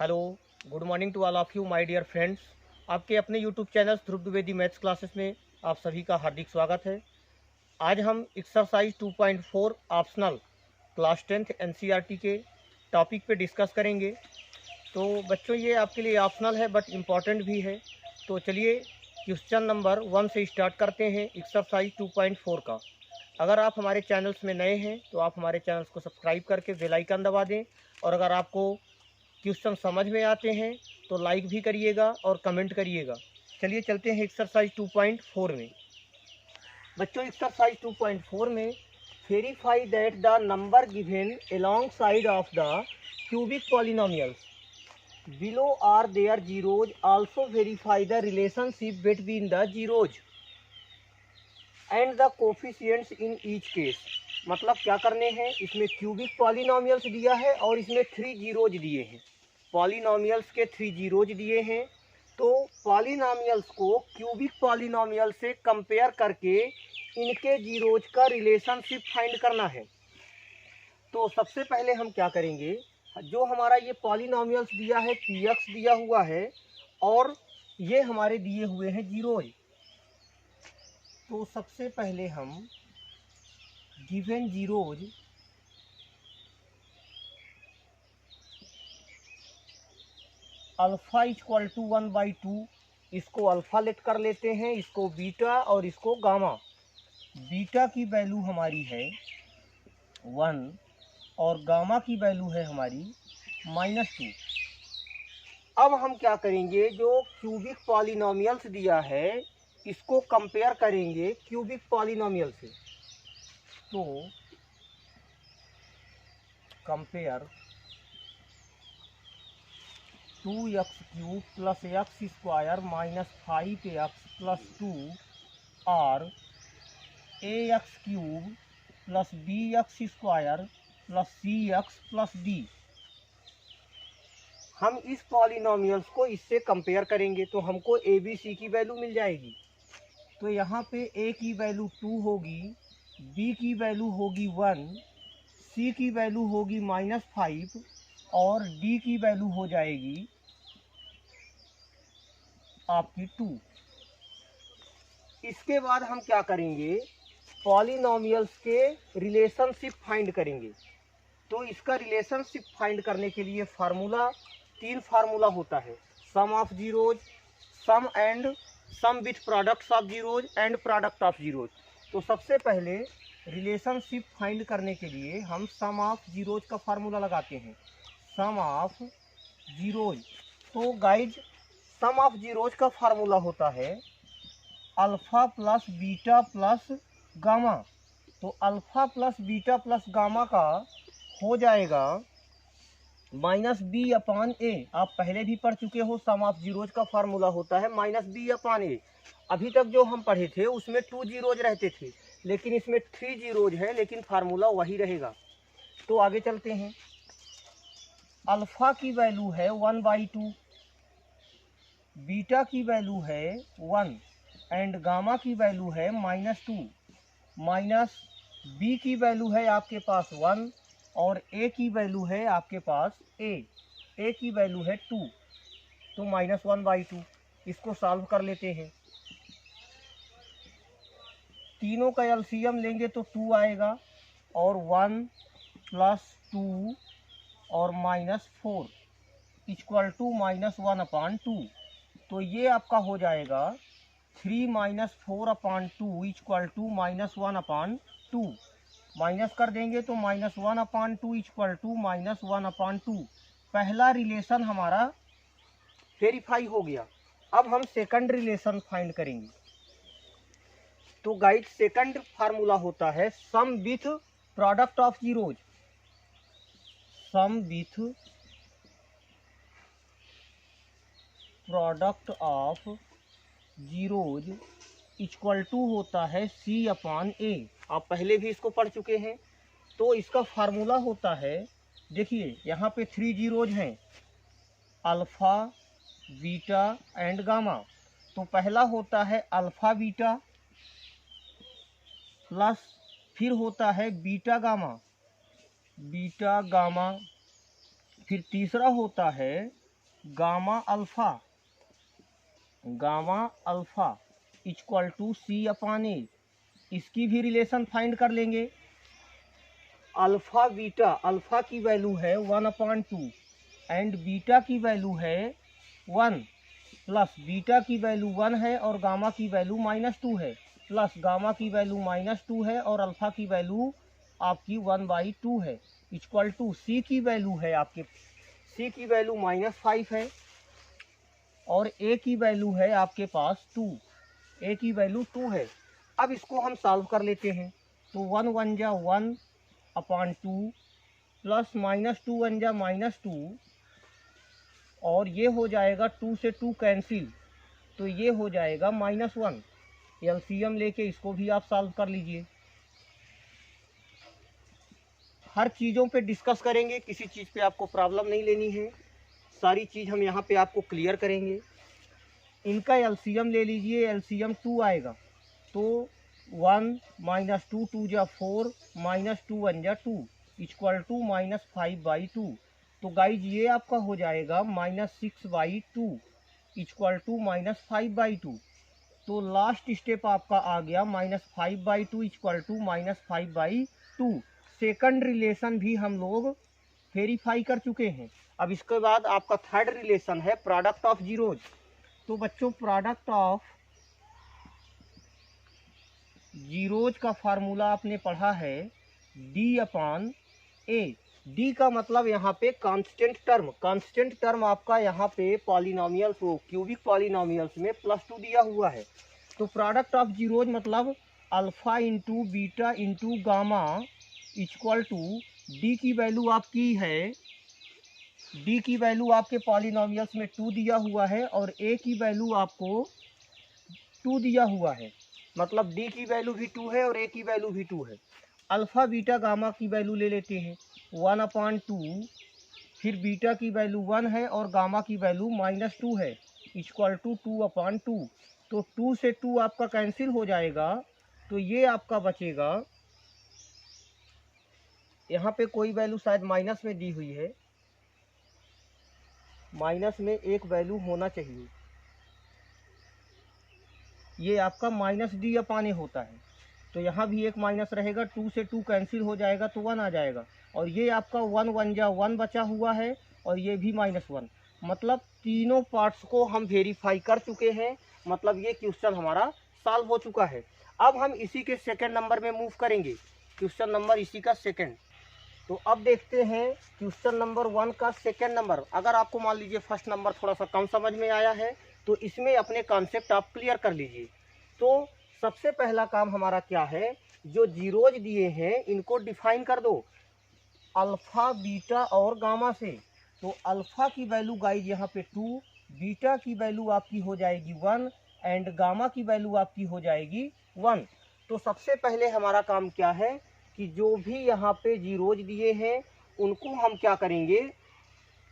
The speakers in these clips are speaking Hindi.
Hello, good morning to all of you my dear friends. आपके अपने YouTube channel Dhruv Dwivedi maths classes में आप सभी का हार्दिक स्वागत है। आज हम exercise 2.4 optional class 10th NCERT के टॉपिक पे डिस्कस करेंगे। तो बच्चों, ये आपके लिए ऑप्शनल है बट इम्पॉर्टेंट भी है। तो चलिए क्वेश्चन नंबर 1 से स्टार्ट करते हैं एक्सरसाइज 2.4 का। अगर आप हमारे चैनल्स में नए हैं तो आप हमारे चैनल्स को सब्सक्राइब करके बेल आइकन दबा दें, और अगर आपको क्वेश्चन समझ में आते हैं तो लाइक भी करिएगा और कमेंट करिएगा। चलिए चलते हैं एक्सरसाइज 2.4 में। बच्चों, एक्सरसाइज 2.4 में verify that the number given alongside of the cubic polynomials below are their zeros, also verify the relationship between the zeros and the coefficients in each case. मतलब क्या करने हैं, इसमें क्यूबिक पॉलिनोमियल्स दिया है और इसमें 3 जीरोज दिए हैं। पॉलिनोमियल्स के 3 जीरोज दिए हैं, तो पॉलिनोमियल्स को क्यूबिक पॉलिनोमियल से कंपेयर करके इनके जीरोज का रिलेशनशिप फाइंड करना है। तो सबसे पहले हम क्या करेंगे, जो हमारा ये पॉलिनोमियल्स दिया है px दिया हुआ है और ये हमारे दिए हुए हैं जीरोज। तो सबसे पहले हम given zeros alpha equal to 1/2, इसको अल्फ़ा लेट कर लेते हैं, इसको बीटा और इसको गामा। बीटा की वैल्यू हमारी है 1 और गामा की वैल्यू है हमारी -2। अब हम क्या करेंगे, जो क्यूबिक पॉलिनोमियल्स दिया है इसको कंपेयर करेंगे क्यूबिक पॉलिनोमियल से। तो कंपेयर 2x³ + x² - 5x + 2 और ax³ + bx² + cx + d। हम इस पॉलिनोमियल्स को इससे कंपेयर करेंगे तो हमको ए बी सी की वैल्यू मिल जाएगी। तो यहाँ पे a की वैल्यू 2 होगी, b की वैल्यू होगी 1, c की वैल्यू होगी -5 और d की वैल्यू हो जाएगी आपकी 2। इसके बाद हम क्या करेंगे, पॉलिनोमियल्स के रिलेशनशिप फाइंड करेंगे। तो इसका रिलेशनशिप फाइंड करने के लिए फार्मूला 3 फार्मूला होता है, sum of zeros, sum with products of zeros and product of zeros. तो सबसे पहले रिलेशनशिप फाइंड करने के लिए हम सम ऑफ जीरोज का फार्मूला लगाते हैं, सम ऑफ जीरोज। तो गाइज, सम ऑफ जीरोज का फार्मूला होता है alpha plus beta plus gamma. तो alpha plus beta plus gamma का हो जाएगा -b/a। आप पहले भी पढ़ चुके हो, सम ऑफ जीरोज का फार्मूला होता है -b/a। अभी तक जो हम पढ़े थे उसमें 2 जीरोज रहते थे, लेकिन इसमें 3 जीरोज है, लेकिन फार्मूला वही रहेगा। तो आगे चलते हैं। अल्फ़ा की वैल्यू है 1/2, बीटा की वैल्यू है 1 एंड गामा की वैल्यू है -2। माइनस बी की वैल्यू है आपके पास 1 और ए की वैल्यू है आपके पास ए की वैल्यू है 2। तो -1/2। इसको सॉल्व कर लेते हैं। तीनों का एलसीएम लेंगे तो 2 आएगा और 1 + 2 और -4 इक्वल टू -1/2। तो ये आपका हो जाएगा 3 - 4/2 इक्वल टू -1/2। माइनस कर देंगे तो -1/2 इक्वल टू -1/2। पहला रिलेशन हमारा वेरीफाई हो गया। अब हम सेकंड रिलेशन फाइंड करेंगे। तो गाइड, सेकंड फार्मूला होता है sum with product of zeros. Sum with product of zeros equal to होता है c/a। आप पहले भी इसको पढ़ चुके हैं। तो इसका फार्मूला होता है, देखिए यहाँ पे 3 जीरोज हैं, अल्फ़ा बीटा एंड गामा। तो पहला होता है अल्फ़ा बीटा प्लस फिर होता है बीटा गामा, फिर तीसरा होता है गामा अल्फा इक्वल टू सी अपान ए। इसकी भी रिलेशन फाइंड कर लेंगे। अल्फा बीटा, अल्फा की वैल्यू है 1/2 एंड बीटा की वैल्यू है 1, प्लस बीटा की वैल्यू 1 है और गामा की वैल्यू -2 है, प्लस गामा की वैल्यू -2 है और अल्फा की वैल्यू आपकी 1/2 है, इक्वल टू सी की वैल्यू है आपके, सी की वैल्यू -5 है और ए की वैल्यू है आपके पास 2, ए की वैल्यू 2 है। अब इसको हम सॉल्व कर लेते हैं। तो 1 1 जा 1/2 प्लस -2 1 जा -2 और ये हो जाएगा 2 से 2 कैंसिल, तो ये हो जाएगा -1। एलसीएम लेके इसको भी आप सॉल्व कर लीजिए। हर चीज़ों पे डिस्कस करेंगे, किसी चीज़ पे आपको प्रॉब्लम नहीं लेनी है, सारी चीज़ हम यहाँ पे आपको क्लियर करेंगे। इनका एलसीएम ले लीजिए, एलसीएम 2 आएगा, तो 1 -2 2 जा 4 -2 1 जा 2 इक्वल टू -5/2। तो गाइज ये आपका हो जाएगा -6/2 इक्वल टू -5/2। तो लास्ट स्टेप आपका आ गया -5/2 इक्वल टू -5/2। सेकंड रिलेशन भी हम लोग वेरीफाई कर चुके हैं। अब इसके बाद आपका थर्ड रिलेशन है प्रोडक्ट ऑफ जीरोज। तो बच्चों प्रोडक्ट ऑफ जीरोज का फार्मूला आपने पढ़ा है D/A। डी का मतलब यहाँ पे कांस्टेंट टर्म, कांस्टेंट टर्म आपका यहाँ पे पॉलिनोमियल्स हो, क्यूबिक पॉलिनोमियल्स में +2 दिया हुआ है। तो प्रोडक्ट ऑफ जीरोज मतलब alpha into beta into gamma equal to D की वैल्यू आपकी है, डी की वैल्यू आपके पॉलिनोमियल्स में 2 दिया हुआ है और ए की वैल्यू आपको 2 दिया हुआ है, मतलब डी की वैल्यू भी 2 है और ए की वैल्यू भी 2 है। अल्फ़ा बीटा गामा की वैल्यू ले लेते हैं 1/2, फिर बीटा की वैल्यू 1 है और गामा की वैल्यू -2 है, इक्वल टू 2/2। तो 2 से 2 आपका कैंसिल हो जाएगा, तो ये आपका बचेगा, यहाँ पे कोई वैल्यू शायद माइनस में दी हुई है, माइनस में एक वैल्यू होना चाहिए, ये आपका -D/A होता है, तो यहाँ भी एक माइनस रहेगा, 2 से 2 कैंसिल हो जाएगा तो 1 आ जाएगा, और ये आपका 1 1 जा 1 बचा हुआ है और ये भी -1। मतलब तीनों पार्ट्स को हम वेरीफाई कर चुके हैं, मतलब ये क्वेश्चन हमारा सॉल्व हो चुका है। अब हम इसी के सेकंड नंबर में मूव करेंगे, क्वेश्चन नंबर इसी का सेकंड। तो अब देखते हैं क्वेश्चन नंबर 1 का सेकंड नंबर। अगर आपको मान लीजिए फर्स्ट नंबर थोड़ा सा कम समझ में आया है तो इसमें अपने कॉन्सेप्ट आप क्लियर कर लीजिए। तो सबसे पहला काम हमारा क्या है, जो जीरोज दिए हैं इनको डिफाइन कर दो अल्फ़ा बीटा और गामा से। तो अल्फ़ा की वैल्यू गाइज यहाँ पे 2, बीटा की वैल्यू आपकी हो जाएगी 1 एंड गामा की वैल्यू आपकी हो जाएगी 1। तो सबसे पहले हमारा काम क्या है कि जो भी यहाँ पे जीरोज दिए हैं उनको हम क्या करेंगे,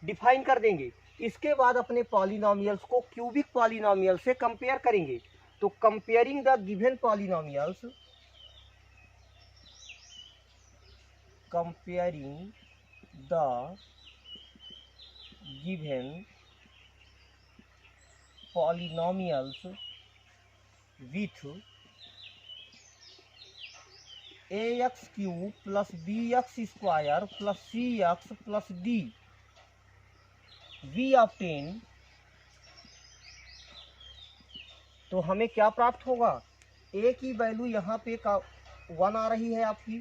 डिफाइन कर देंगे। इसके बाद अपने पॉलिनोमियल्स को क्यूबिक पॉलिनोमियल से कंपेयर करेंगे। तो comparing the given polynomials, comparing the given polynomials with ax³ + bx² + cx + d we obtain. तो हमें क्या प्राप्त होगा, a की वैल्यू यहाँ पे 1 आ रही है आपकी,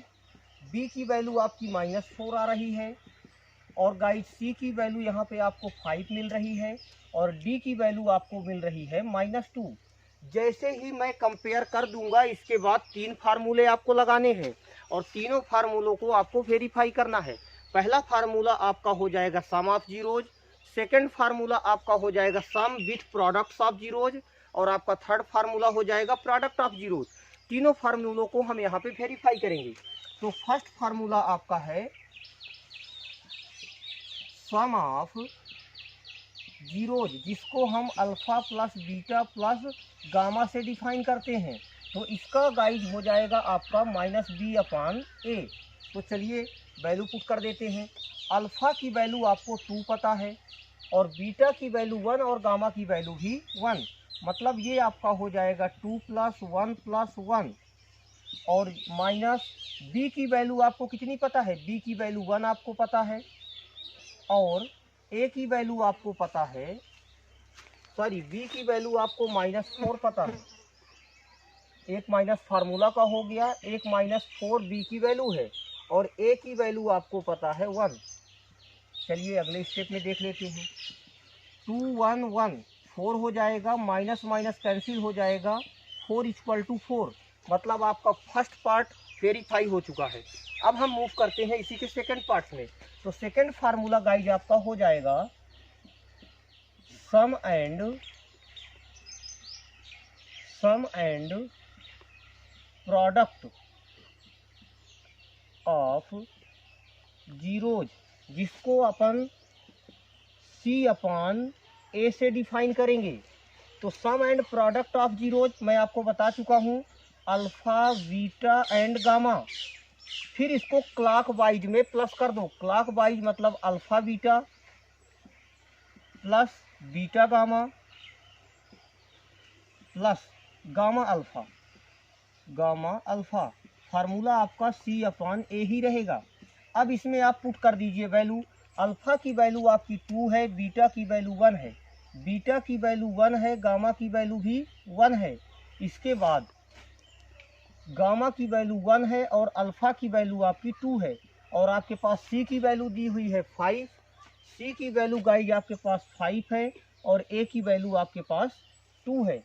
b की वैल्यू आपकी -4 आ रही है और गाइस c की वैल्यू यहाँ पे आपको 5 मिल रही है और d की वैल्यू आपको मिल रही है -2। जैसे ही मैं कंपेयर कर दूंगा इसके बाद 3 फार्मूले आपको लगाने हैं और तीनों फार्मूलों को आपको वेरीफाई करना है। पहला फार्मूला आपका हो जाएगा सम ऑफ जीरोज, सेकंड फार्मूला आपका हो जाएगा सम विथ प्रोडक्ट्स ऑफ जीरोज और आपका थर्ड फार्मूला हो जाएगा प्रोडक्ट ऑफ जीरोज। तीनों फार्मूलों को हम यहाँ पे वेरीफाई करेंगे। तो फर्स्ट फार्मूला आपका है सम ऑफ जीरोज, जिसको हम alpha plus beta plus gamma से डिफाइन करते हैं। तो इसका गाइड हो जाएगा आपका -B/A। तो चलिए वैल्यू पुट कर देते हैं। अल्फ़ा की वैल्यू आपको 2 पता है, और बीटा की वैल्यू 1 और गामा की वैल्यू भी 1। मतलब ये आपका हो जाएगा 2 + 1 + 1 और माइनस बी की वैल्यू आपको कितनी पता है, बी की वैल्यू 1 आपको पता है और ए की वैल्यू आपको पता है, सॉरी बी की वैल्यू आपको -4 पता है। एक माइनस फार्मूला का हो गया, एक -4 बी की वैल्यू है और ए की वैल्यू आपको पता है 1। चलिए अगले स्टेप में देख लेते हैं। 2 1 1 4 हो जाएगा, माइनस माइनस कैंसिल हो जाएगा, 4 = 4। मतलब आपका फर्स्ट पार्ट वेरीफाई हो चुका है। अब हम मूव करते हैं इसी के सेकंड पार्ट में। तो सेकंड फार्मूला गाइज आपका हो जाएगा सम एंड प्रोडक्ट ऑफ जीरोज, जिसको अपन C/A से डिफाइन करेंगे। तो सम एंड प्रोडक्ट ऑफ जीरोज मैं आपको बता चुका हूँ, अल्फा बीटा एंड गामा। फिर इसको क्लॉक वाइज में प्लस कर दो। क्लॉक वाइज मतलब alpha beta plus beta gamma plus gamma alpha. Formula आपका C/A ही रहेगा। अब इसमें आप पुट कर दीजिए वैल्यू। अल्फा की वैल्यू आपकी 2 है, बीटा की वैल्यू 1 है, बीटा की वैल्यू 1 है, गामा की वैल्यू भी 1 है। इसके बाद गामा की वैल्यू 1 है और अल्फा की वैल्यू आपकी 2 है और आपके पास सी की वैल्यू दी हुई है 5। सी की वैल्यू गाइज आपके पास 5 है और ए की वैल्यू आपके पास 2 है,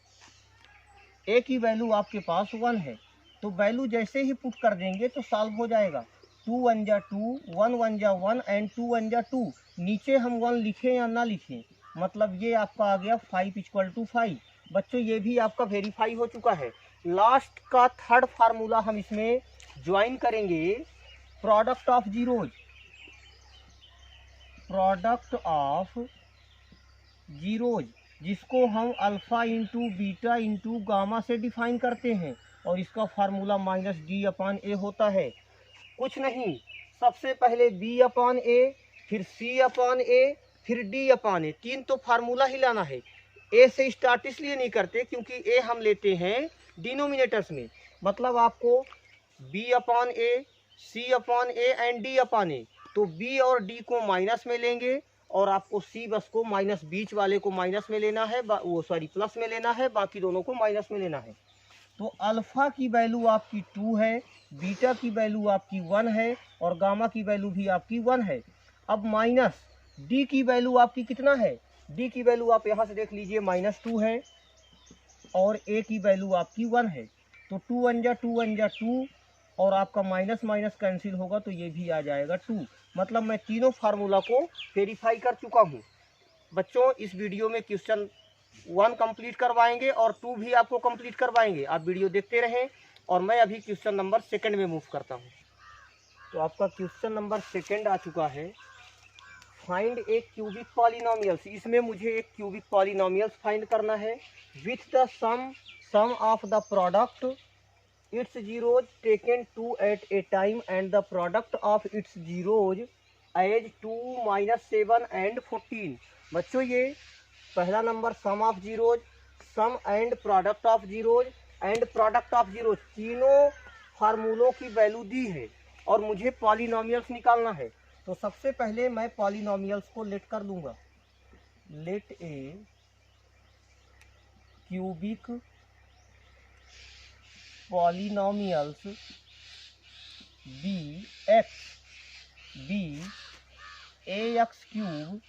ए की वैल्यू आपके पास 1 है। तो वैल्यू जैसे ही पुट कर देंगे तो सॉल्व हो जाएगा। 2 1 जा 2, 1 1 जा 1 एंड 2 1 जा 2। नीचे हम 1 लिखें या ना लिखें, मतलब ये आपका आ गया 5 = 5। बच्चों ये भी आपका वेरीफाई हो चुका है। लास्ट का थर्ड फार्मूला हम इसमें ज्वाइन करेंगे, प्रोडक्ट ऑफ जीरोज, जिसको हम alpha into beta into gamma से डिफाइन करते हैं और इसका फार्मूला -D/A होता है। कुछ नहीं, सबसे पहले B/A, फिर C/A, फिर D/A। 3 तो फार्मूला ही लाना है। ए से स्टार्ट इसलिए नहीं करते क्योंकि ए हम लेते हैं डिनोमिनेटर्स में। मतलब आपको B/A, C/A एंड D/A। तो B और D को माइनस में लेंगे और आपको C बस को माइनस, बीच वाले को माइनस में लेना है, प्लस में लेना है, बाकी दोनों को माइनस में लेना है। तो अल्फा की वैल्यू आपकी 2 है, बीटा की वैल्यू आपकी 1 है और गामा की वैल्यू भी आपकी 1 है। अब माइनस डी की वैल्यू आपकी कितना है, डी की वैल्यू आप यहाँ से देख लीजिए -2 है और ए की वैल्यू आपकी 1 है। तो 2 1 जा 2 1 जा 2 और आपका माइनस माइनस कैंसिल होगा तो ये भी आ जाएगा 2। मतलब मैं तीनों फार्मूला को वेरीफाई कर चुका हूँ। बच्चों इस वीडियो में क्वेश्चन 1 कंप्लीट करवाएंगे और 2 भी आपको कंप्लीट करवाएंगे। आप वीडियो देखते रहें और मैं अभी क्वेश्चन नंबर 2 में मूव करता हूँ। तो आपका क्वेश्चन नंबर 2 आ चुका है, फाइंड ए क्यूबिक पॉलिनोमियल्स। इसमें मुझे एक क्यूबिक पॉलिनोमियल्स फाइंड करना है with the sum of the product its zeros taken 2 at a time and the product of its zeros as 2 - 7 and 14। बच्चों ये पहला नंबर sum of zeros, sum and product of zeros and product of zeros, तीनों फार्मूलों की वैल्यू दी है और मुझे पॉलिनोमियल्स निकालना है। तो सबसे पहले मैं पॉलिनोमियल्स को लेट कर दूंगा। Let a cubic polynomials be ax cube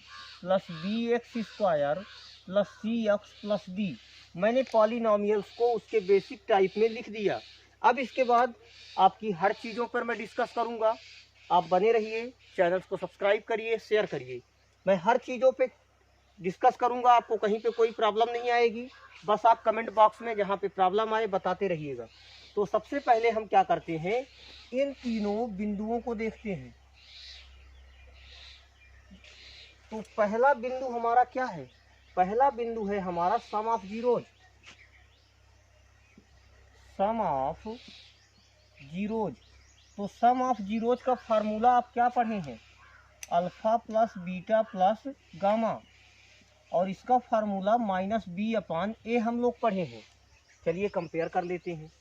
plus bx² plus cx plus d। मैंने पॉलिनोमियल्स को उसके बेसिक टाइप में लिख दिया। अब इसके बाद आपकी हर चीज़ों पर मैं डिस्कस करूंगा। आप बने रहिए, चैनल को सब्सक्राइब करिए, शेयर करिए। मैं हर चीज़ों पे डिस्कस करूंगा, आपको कहीं पे कोई प्रॉब्लम नहीं आएगी। बस आप कमेंट बॉक्स में जहाँ पे प्रॉब्लम आए बताते रहिएगा। तो सबसे पहले हम क्या करते हैं, इन तीनों बिंदुओं को देखते हैं। तो पहला बिंदु हमारा क्या है, पहला बिंदु है हमारा sum of zeros. Sum of zeros, तो सम ऑफ जीरोज का फार्मूला आप क्या पढ़े हैं, alpha plus beta plus gamma. और इसका फार्मूला -b/a हम लोग पढ़े हैं। चलिए कंपेयर कर लेते हैं।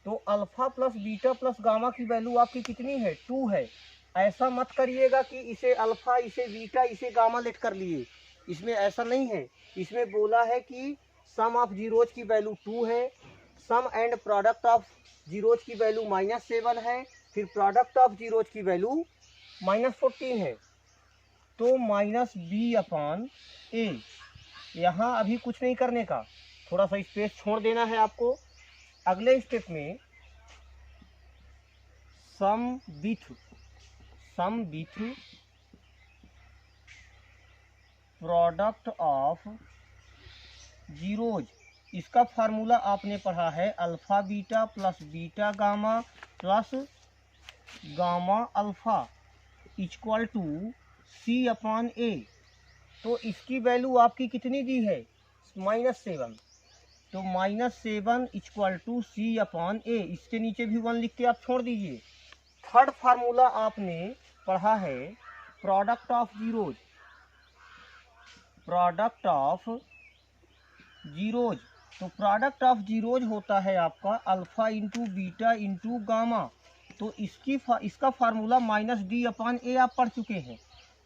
तो alpha plus beta plus gamma की वैल्यू आपकी कितनी है? 2 है। ऐसा मत करिएगा कि इसे अल्फा, इसे बीटा, इसे गामा लेट कर लिए, इसमें ऐसा नहीं है। इसमें बोला है कि सम ऑफ जीरोज की वैल्यू 2 है, सम एंड प्रोडक्ट ऑफ जीरोज की वैल्यू -7 है, फिर प्रोडक्ट ऑफ जीरोज की वैल्यू -14 है। तो -b/a। यहाँ अभी कुछ नहीं करने का, थोड़ा सा स्पेस छोड़ देना है आपको। अगले स्टेप में sum with product of zeros, इसका फार्मूला आपने पढ़ा है alpha beta plus beta gamma plus gamma alpha equal to c/a। तो इसकी वैल्यू आपकी कितनी दी है? -7। तो -7 इक्वल टू c/a। इसके नीचे भी 1 लिख के आप छोड़ दीजिए। थर्ड फार्मूला आपने पढ़ा है प्रोडक्ट ऑफ जीरोज, तो प्रोडक्ट ऑफ जीरोज होता है आपका alpha into beta into gamma. तो इसका फार्मूला -d/a आप पढ़ चुके हैं।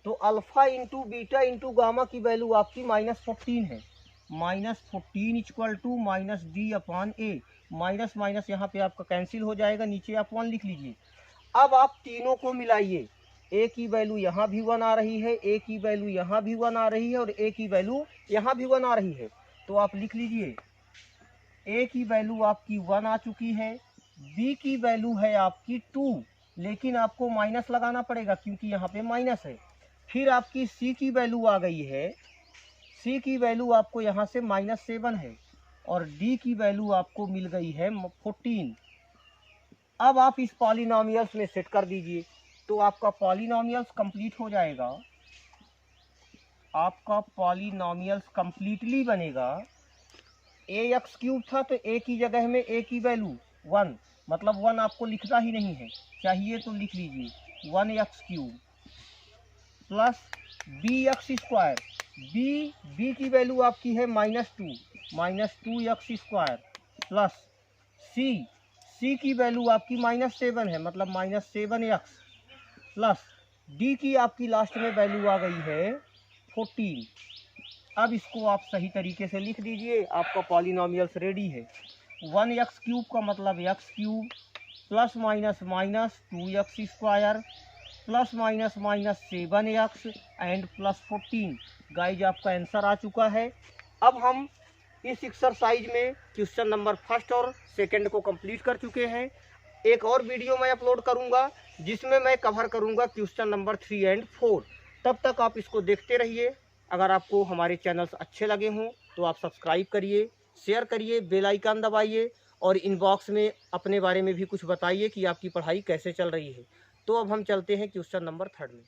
तो alpha into beta into gamma की वैल्यू आपकी -14 है। -14 equal to -d/a। Minus minus यहाँ पे आपका कैंसिल हो जाएगा, नीचे आप 1 लिख लीजिए। अब आप तीनों को मिलाइए। a की वैल्यू यहाँ भी 1 आ रही है, a की वैल्यू यहाँ भी 1 आ रही है और a की वैल्यू यहाँ भी 1 आ रही है। तो आप लिख लीजिए a की वैल्यू आपकी 1 आ चुकी है, b की वैल्यू है आपकी 2, लेकिन आपको माइनस लगाना पड़ेगा क्योंकि यहाँ पे माइनस है। फिर आपकी c की वैल्यू आ गई है, c की वैल्यू आपको यहाँ से -7 है और d की वैल्यू आपको मिल गई है 14। अब आप इस पॉलिनोमियल्स में सेट कर दीजिए तो आपका पॉलिनोमियल्स कंप्लीट हो जाएगा। आपका पॉलिनोमियल्स कंप्लीटली बनेगा। ax³ था तो a की जगह में a की वैल्यू 1, मतलब 1 आपको लिखना ही नहीं है, चाहिए तो लिख लीजिए 1x³ प्लस bx²। b की वैल्यू आपकी है -2x² प्लस c की वैल्यू आपकी -7 है, मतलब -7x प्लस d की आपकी लास्ट में वैल्यू आ गई है 14। अब इसको आप सही तरीके से लिख दीजिए, आपका पॉलिनोमियल्स रेडी है। 1x³ का मतलब x³ plus minus minus 2x² plus minus minus 7x and plus 14। Guys आपका आंसर आ चुका है। अब हम इस एक्सरसाइज में क्वेश्चन नंबर 1 और 2 को कंप्लीट कर चुके हैं। एक और वीडियो मैं अपलोड करूंगा जिसमें मैं कवर करूंगा क्वेश्चन नंबर 3 और 4। तब तक आप इसको देखते रहिए। अगर आपको हमारे चैनल्स अच्छे लगे हों तो आप सब्सक्राइब करिए, शेयर करिए, बेल आइकन दबाइए और इनबॉक्स में अपने बारे में भी कुछ बताइए कि आपकी पढ़ाई कैसे चल रही है। तो अब हम चलते हैं क्वेश्चन नंबर 3 में।